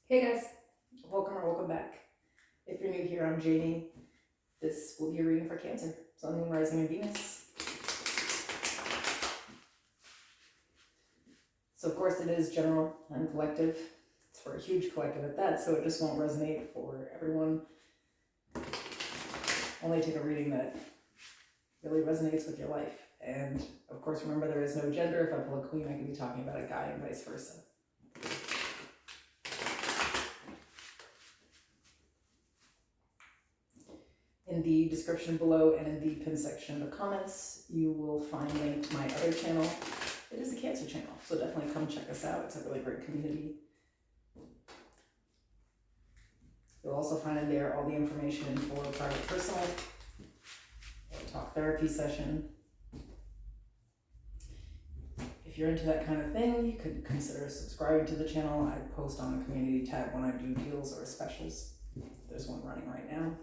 Hey guys, welcome back. If you're new here, I'm Janie. This will be a reading for Cancer, Sun, Moon, Rising, and Venus. So of course it is general and collective. It's for a huge collective at that, so it just won't resonate for everyone. Only take a reading that really resonates with your life. And of course, remember there is no gender. If I pull a queen, I can be talking about a guy and vice versa. In the description below and in the pin section of the comments, you will find linked my other channel. It is a Cancer channel, so definitely come check us out. It's a really great community. You'll also find in there all the information for private personal or talk therapy session. If you're into that kind of thing, you could consider subscribing to the channel. I post on the community tab when I do deals or specials. There's one running right now.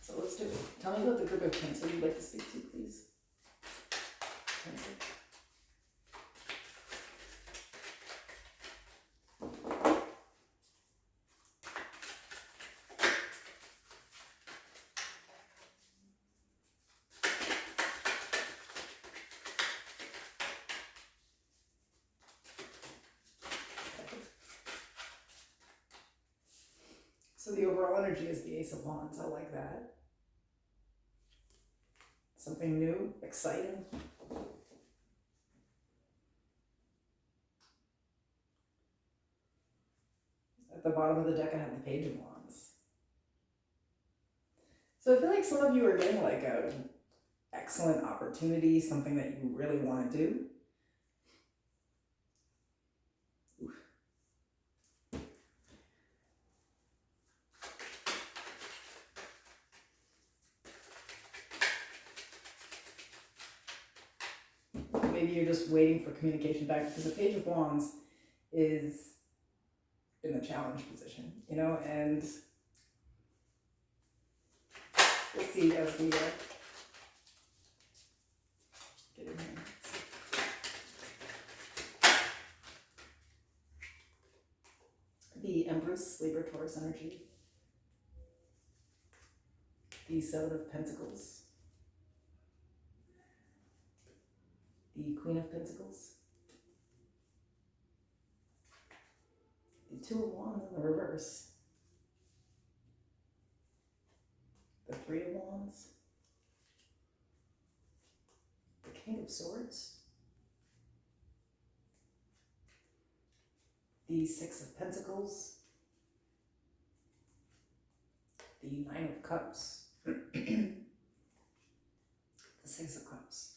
So let's do it. Tell me about the group of Cancer you'd like to speak to, please. Cancer. So the overall energy is the Ace of Wands. I like that. Something new, exciting. At the bottom of the deck, I have the Page of Wands. So I feel like some of you are getting like an excellent opportunity, something that you really want to do. Oof. Maybe you're just waiting for communication back, because the Page of Wands is in the challenge position, you know, and we'll see as we get in here. The Empress, Libra, Taurus energy. The Seven of Pentacles. The Queen of Pentacles. The Two of Wands in the reverse. The Three of Wands. The King of Swords. The Six of Pentacles. The Nine of Cups. The Six of Cups.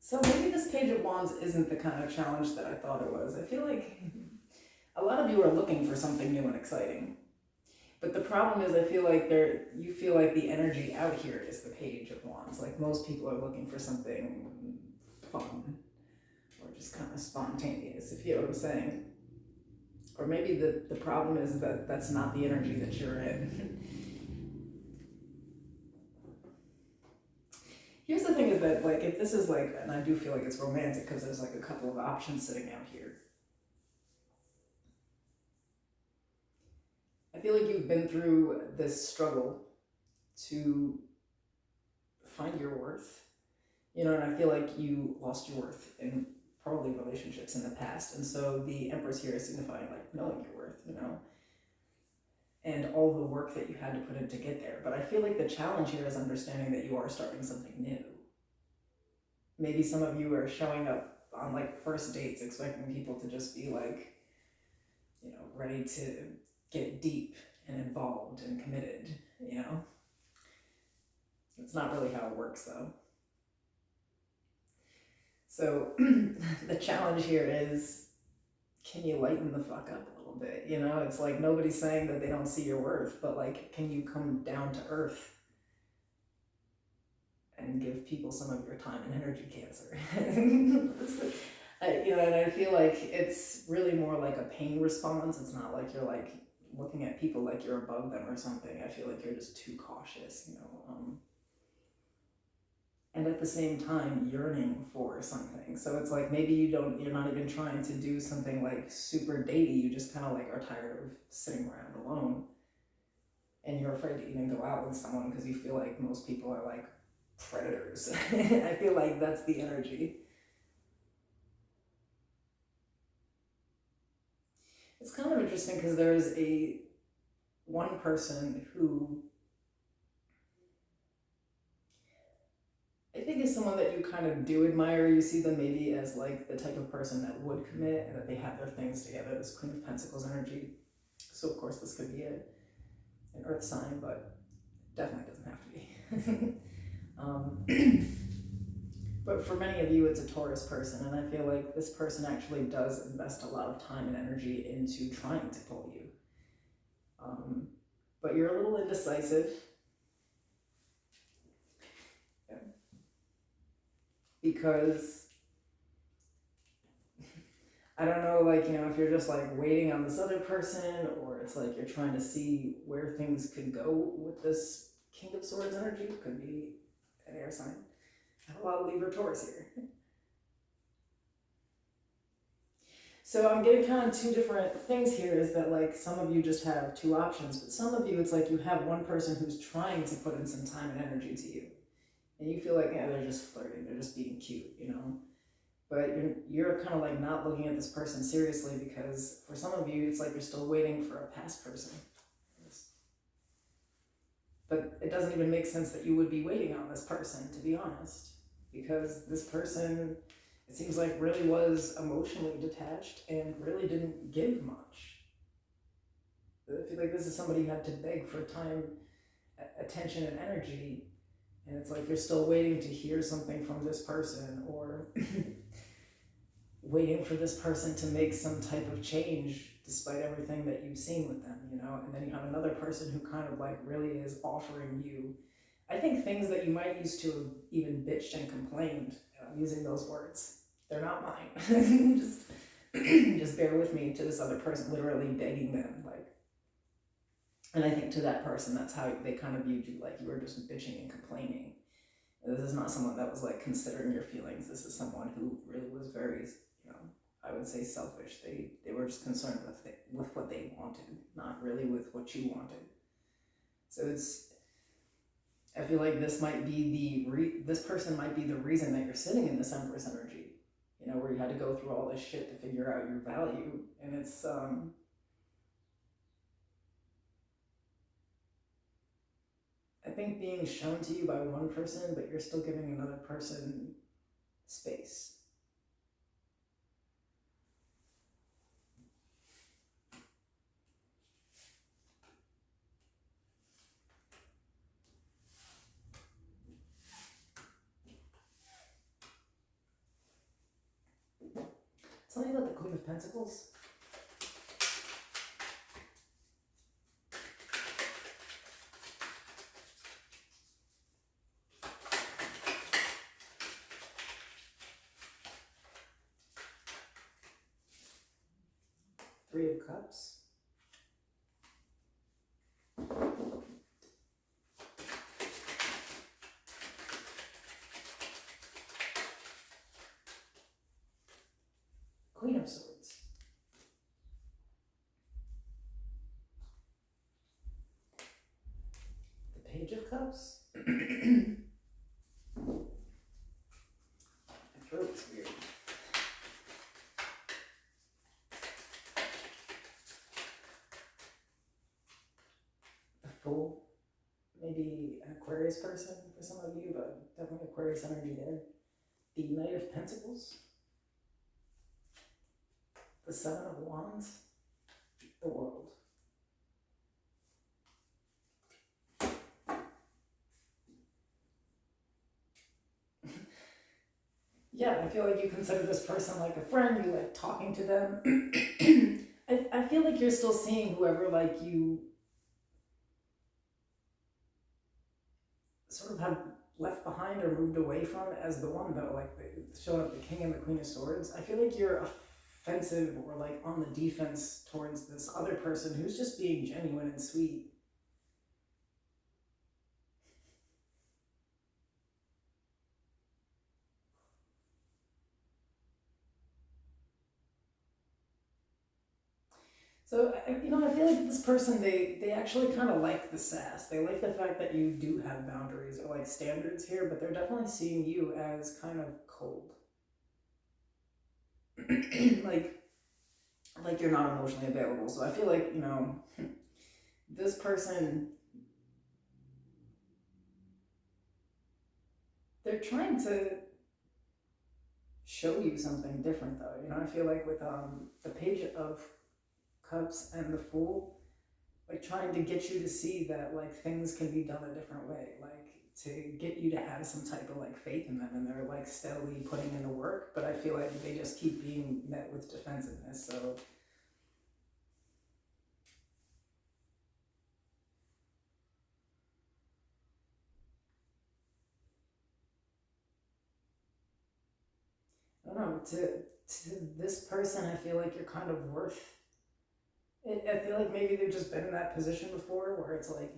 So maybe this Page of Wands isn't the kind of challenge that I thought it was. I feel like a lot of you are looking for something new and exciting. But the problem is, I feel like you feel like the energy out here is the Page of Wands. Like most people are looking for something fun or just kind of spontaneous, if you know what I'm saying. Or maybe the problem is that that's not the energy that you're in. Here's the thing is that, like, if this is like, and I do feel like it's romantic because there's like a couple of options sitting out here. I feel like you've been through this struggle to find your worth, you know, and I feel like you lost your worth in probably relationships in the past. And so the Empress here is signifying like knowing your worth, you know, and all the work that you had to put in to get there. But I feel like the challenge here is understanding that you are starting something new. Maybe some of you are showing up on like first dates expecting people to just be like, you know, ready to get deep and involved and committed, you know. It's not really how it works though. So the challenge here is, can you lighten the fuck up a little bit? You know, it's like nobody's saying that they don't see your worth, but like, can you come down to earth and give people some of your time and energy, Cancer? You know, and I feel like it's really more like a pain response. It's not like you're like looking at people like you're above them or something. I feel like you're just too cautious, you know. and at the same time yearning for something. So it's like maybe you're not even trying to do something like super datey, you just kind of like are tired of sitting around alone, and you're afraid to even go out with someone because you feel like most people are like predators. I feel like that's the energy. It's kind of interesting because there's a one person who I think is someone that you kind of do admire. You see them maybe as like the type of person that would commit and that they have their things together, this Queen of Pentacles energy. So of course this could be an earth sign, but definitely doesn't have to be. But for many of you, it's a Taurus person, and I feel like this person actually does invest a lot of time and energy into trying to pull you. But you're a little indecisive. Yeah. Because I don't know, like, if you're just like waiting on this other person, or it's like you're trying to see where things could go with this King of Swords energy. Could be an air sign. I have a lot of Libra Taurus here. So I'm getting kind of two different things here, is that like some of you just have two options, but some of you it's like you have one person who's trying to put in some time and energy to you. And you feel like, yeah, they're just flirting, they're just being cute, But you're kind of like not looking at this person seriously, because for some of you it's like you're still waiting for a past person. But it doesn't even make sense that you would be waiting on this person, to be honest, because this person, it seems like, really was emotionally detached and really didn't give much. I feel like this is somebody who had to beg for time, attention, and energy, and it's like you're still waiting to hear something from this person, or waiting for this person to make some type of change despite everything that you've seen with them, and then you have another person who kind of like really is offering you, I think, things that you might used to have even bitched and complained. I'm using those words, they're not mine. just bear with me, to this other person, literally begging them, like, and I think to that person, that's how they kind of viewed you, like you were just bitching and complaining. This is not someone that was like considering your feelings. This is someone who really was very, I would say, selfish. They were just concerned with what they wanted, not really with what you wanted. So I feel like this might be this person might be the reason that you're sitting in this Empress energy, where you had to go through all this shit to figure out your value. And it's, I think, being shown to you by one person, but you're still giving another person space. Tell me about the Queen of Pentacles. Three of Cups. Queen of Swords. The Page of Cups. My throat's weird. The Fool. Maybe an Aquarius person for some of you, but definitely Aquarius energy there. The Knight of Pentacles. The Seven of Wands. The World. Yeah, I feel like you consider this person like a friend, you like talking to them. I feel like you're still seeing whoever like you sort of have left behind or moved away from as the one, though, like showing up the King and the Queen of Swords. I feel like you're offensive or like on the defense towards this other person who's just being genuine and sweet. So, I feel like this person, they actually kind of like the sass. They like the fact that you do have boundaries or like standards here, but they're definitely seeing you as kind of cold. like, like you're not emotionally available. So I feel like, this person, they're trying to show you something different though. I feel like with the Page of Cups and the Fool, like trying to get you to see that like things can be done a different way, like to get you to have some type of like faith in them, and they're like steadily putting in the work, but I feel like they just keep being met with defensiveness. So I don't know, to this person I feel like you're kind of worth it. I feel like maybe they've just been in that position before where it's like,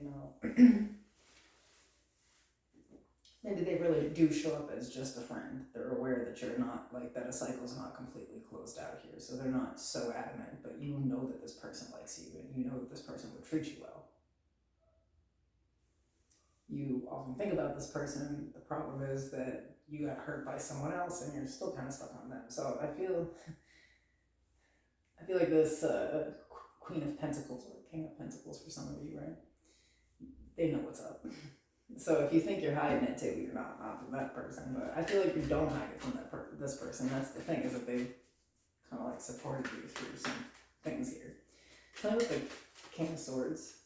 maybe they really do show up as just a friend. They're aware that you're not like that a cycle's not completely closed out here, so they're not so adamant. But you know that this person likes you, and you know that this person would treat you well. You often think about this person. The problem is that you got hurt by someone else, and you're still kind of stuck on them. So I feel like this Queen of Pentacles or King of Pentacles for some of you, right? They know what's up. So if you think you're hiding it too, you're not from that person. But I feel like you don't hide it from this person. That's the thing, is that they kind of like supported you through some things here. Tell me with the King of Swords.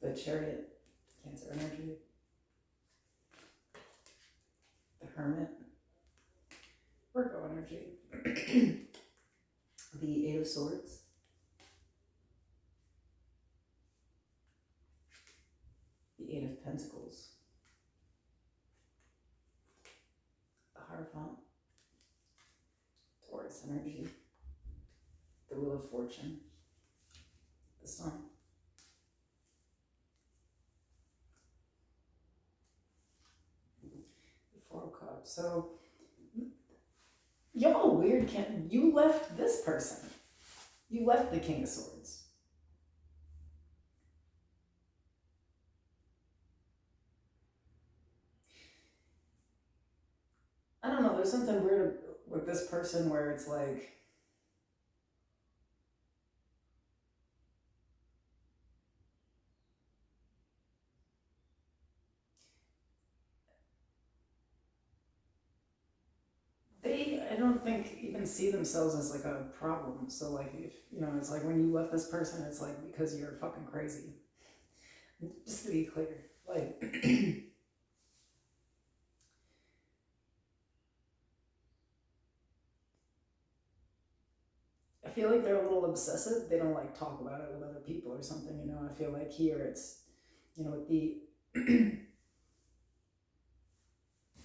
The Chariot, Cancer energy. The Hermit, Virgo energy. The Eight of Swords. The Eight of Pentacles. The Hierophant, Taurus energy. The Wheel of Fortune. The Sun. The Four of Cups. So, y'all weird, you left this person. You left the King of Swords. I don't know, there's something weird with this person where it's like, I don't think even see themselves as like a problem. So like if it's like when you left this person, it's like because you're fucking crazy. Just to be clear, like I feel like they're a little obsessive. They don't like talk about it with other people or something. I feel like here it's with the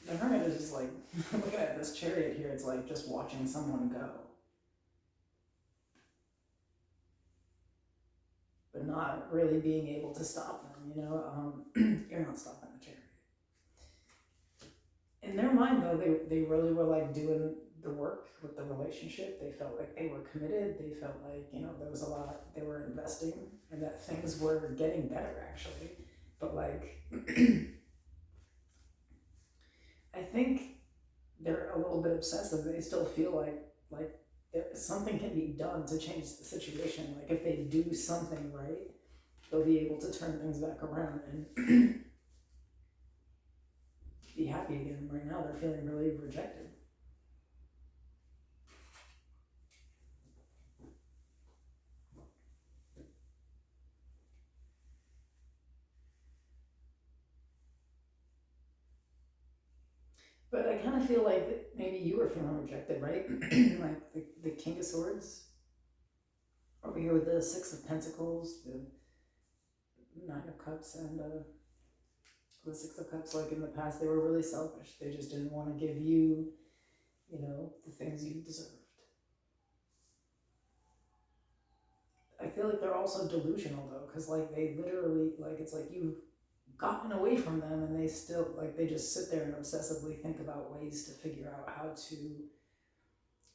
the Hermit is just like looking at this Chariot here. It's like just watching someone go, but not really being able to stop them. You're not stopping the Chariot. In their mind, though, they really were like doing the work with the relationship. They felt like they were committed. They felt like there was a lot they were investing, and that things were getting better actually. But like, I think they're a little bit obsessive. They still feel like something can be done to change the situation. Like if they do something right, they'll be able to turn things back around and be happy again. Right now, they're feeling really rejected. But I kind of feel like maybe you were feeling rejected, right? Like the King of Swords over here with the Six of Pentacles, the Nine of Cups, and the Six of Cups. Like in the past, they were really selfish. They just didn't want to give you, the things you deserved. I feel like they're also delusional though, because like they literally, like it's like you've gotten away from them, and they still, like, they just sit there and obsessively think about ways to figure out how to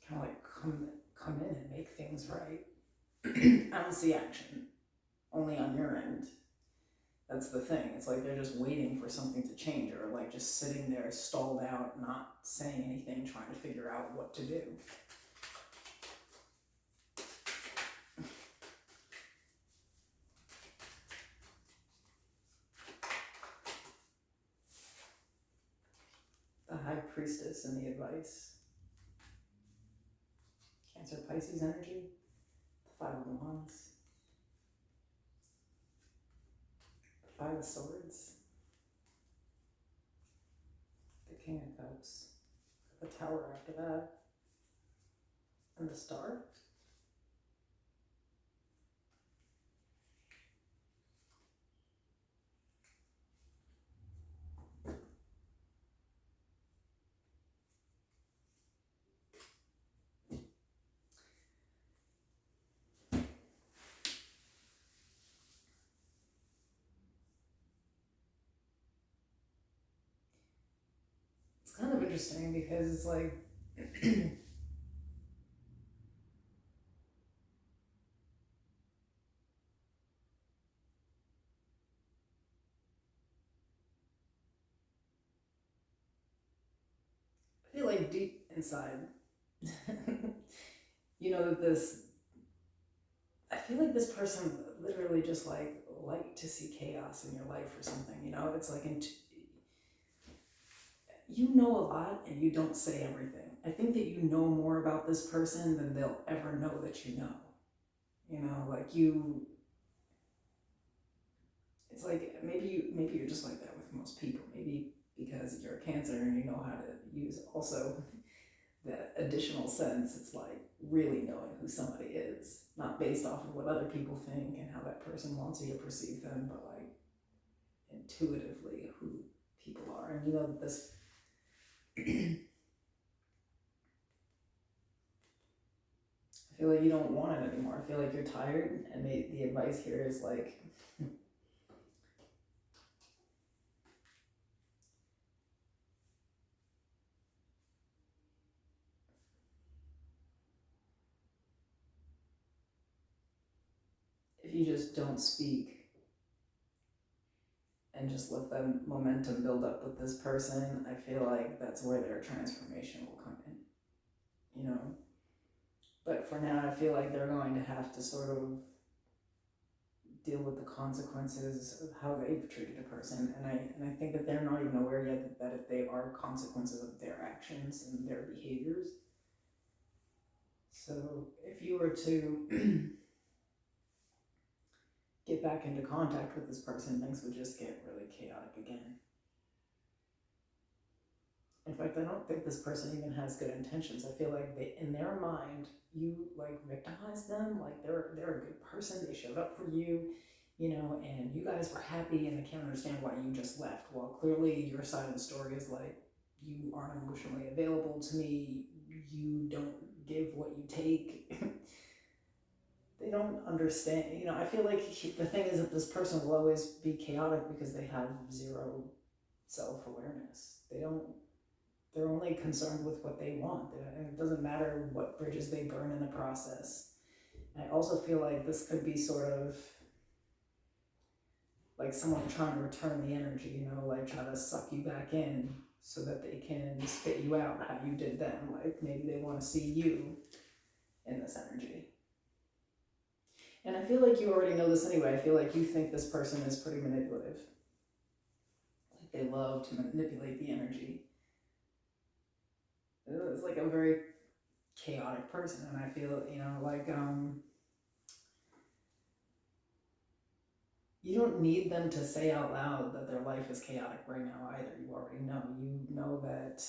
kind of like come in and make things right. I don't see action, only on your end. That's the thing. It's like they're just waiting for something to change, or like just sitting there stalled out, not saying anything, trying to figure out what to do. The High Priestess and the advice. Cancer Pisces energy. The Five of Wands. The Five of Swords. The King of Cups. The Tower after that. And the Star. It's kind of interesting because it's like I feel like deep inside, you know, that this, I feel like this person literally just like to see chaos in your life or something, you know? It's like, you know a lot and you don't say everything. I think that you know more about this person than they'll ever know that you know. You know, like it's like maybe you're just like that with most people. Maybe because you're a Cancer and you know how to use also that additional sense. It's like really knowing who somebody is, not based off of what other people think and how that person wants you to perceive them, but like intuitively who people are. And you know that this I feel like you don't want it anymore. I feel like you're tired, and the advice here is like, if you just don't speak and just let the momentum build up with this person, I feel like that's where their transformation will come in, you know? But for now, I feel like they're going to have to sort of deal with the consequences of how they've treated a person, and I think that they're not even aware yet that if they are consequences of their actions and their behaviors. So if you were to get back into contact with this person, things would just get really chaotic again. In fact, I don't think this person even has good intentions. I feel like in their mind, you like victimize them, like they're a good person, they showed up for you, you know, and you guys were happy and they can't understand why you just left. Well, clearly your side of the story is like, you aren't emotionally available to me, you don't give what you take. They don't understand, you know. I feel like the thing is that this person will always be chaotic because they have zero self-awareness. They're only concerned with what they want, and it doesn't matter what bridges they burn in the process. And I also feel like this could be sort of like someone trying to return the energy, you know, like try to suck you back in so that they can spit you out how you did them. Like maybe they want to see you in this energy. And I feel like you already know this anyway. I feel like you think this person is pretty manipulative. Like they love to manipulate the energy. It's like a very chaotic person, and I feel, you know, like you don't need them to say out loud that their life is chaotic right now either. You already know. You know that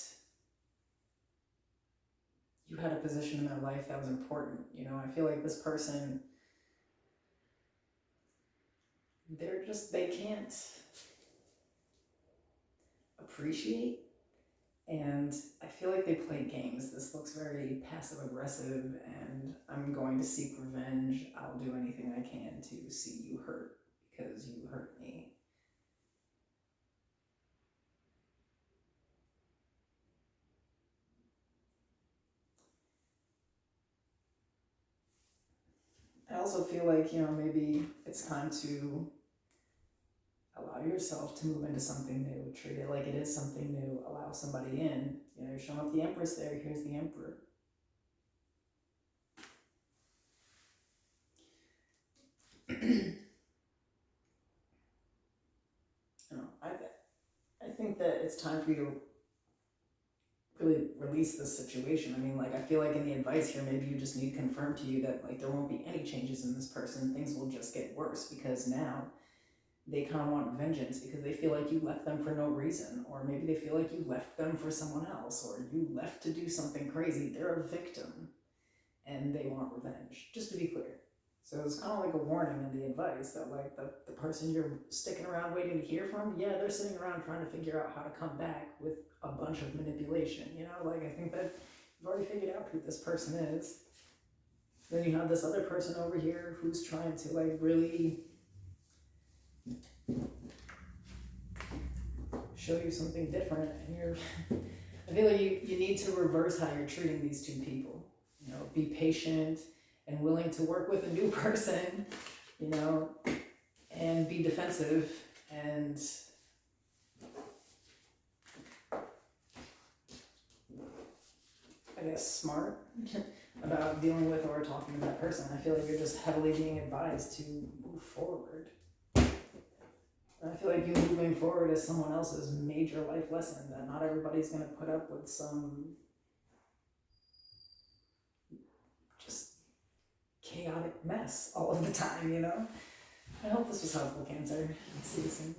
you had a position in their life that was important. You know, I feel like this person, they can't appreciate, and I feel like they play games. This looks very passive aggressive, and I'm going to seek revenge. I'll do anything I can to see you hurt because you hurt me. I also feel like, maybe it's time to allow yourself to move into something new. Treat it like it is something new. Allow somebody in. You're showing up the Empress there. Here's the Emperor. I think that it's time for you to really release this situation. I mean, like, I feel like in the advice here, maybe you just need confirmed to you that, like, there won't be any changes in this person. Things will just get worse because now they kind of want vengeance because they feel like you left them for no reason, or maybe they feel like you left them for someone else, or you left to do something crazy. They're a victim and they want revenge, just to be clear. So it's kind of like a warning in the advice that, like, the person you're sticking around waiting to hear from, yeah, they're sitting around trying to figure out how to come back with a bunch of manipulation, Like, I think that you've already figured out who this person is. Then you have this other person over here who's trying to, like, really show you something different, and I feel like you need to reverse how you're treating these two people. Be patient and willing to work with a new person, and be defensive and I guess smart about dealing with or talking to that person. I feel like you're just heavily being advised to move forward. I feel like you moving forward is someone else's major life lesson, that not everybody's going to put up with some just chaotic mess all of the time, I hope this was helpful, Cancer. See you soon.